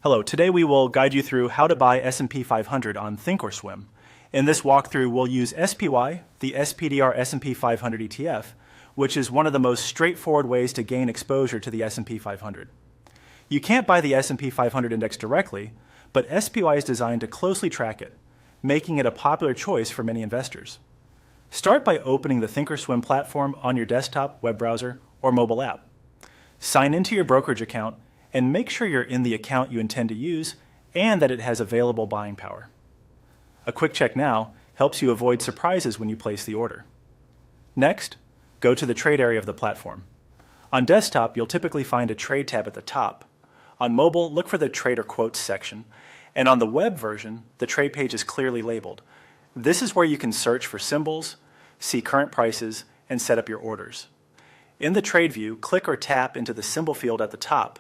Hello, today we will guide you through how to buy S&P 500 on Thinkorswim. In this walkthrough, we'll use SPY, the SPDR S&P 500 ETF, which is one of the most straightforward ways to gain exposure to the S&P 500. You can't buy the S&P 500 index directly, but SPY is designed to closely track it, making it a popular choice for many investors. Start by opening the Thinkorswim platform on your desktop, web browser, or mobile app. Sign into your brokerage account and make sure you're in the account you intend to use and that it has available buying power. A quick check now helps you avoid surprises when you place the order. Next, go to the trade area of the platform. On desktop, you'll typically find a trade tab at the top. On mobile, look for the trade or quotes section, and on the web version, the trade page is clearly labeled. This is where you can search for symbols, see current prices, and set up your orders. In the trade view, click or tap into the symbol field at the top.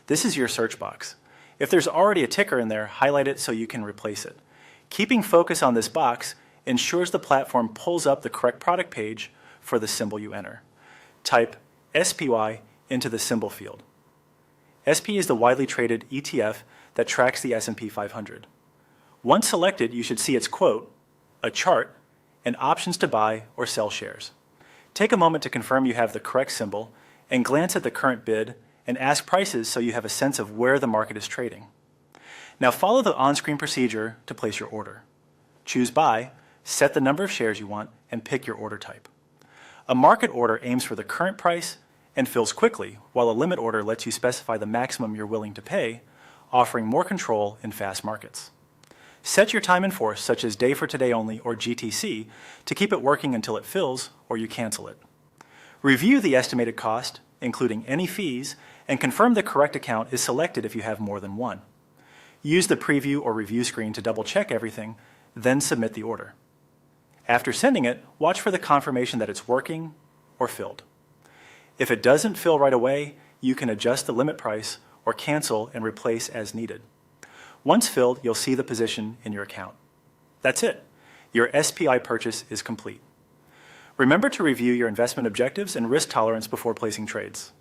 This is your search box. If there's already a ticker in there, highlight it so you can replace it. Keeping focus on this box ensures the platform pulls up the correct product page for the symbol you enter. Type SPY into the symbol field. SP is the widely traded ETF that tracks the S&P 500. Once selected, you should see its quote, a chart, and options to buy or sell shares. Take a moment to confirm you have the correct symbol and glance at the current bid and ask prices so you have a sense of where the market is trading. Now follow the on-screen procedure to place your order. Choose Buy, set the number of shares you want, and pick your order type. A market order aims for the current price and fills quickly, while a limit order lets you specify the maximum you're willing to pay, offering more control in fast markets. Set your time in force, such as day for today only or GTC, to keep it working until it fills or you cancel it. Review the estimated cost, including any fees, and confirm the correct account is selected if you have more than one. Use the preview or review screen to double-check everything, then submit the order. After sending it, watch for the confirmation that it's working or filled. If it doesn't fill right away, you can adjust the limit price or cancel and replace as needed. Once filled, you'll see the position in your account. That's it. Your SPI purchase is complete. Remember to review your investment objectives and risk tolerance before placing trades.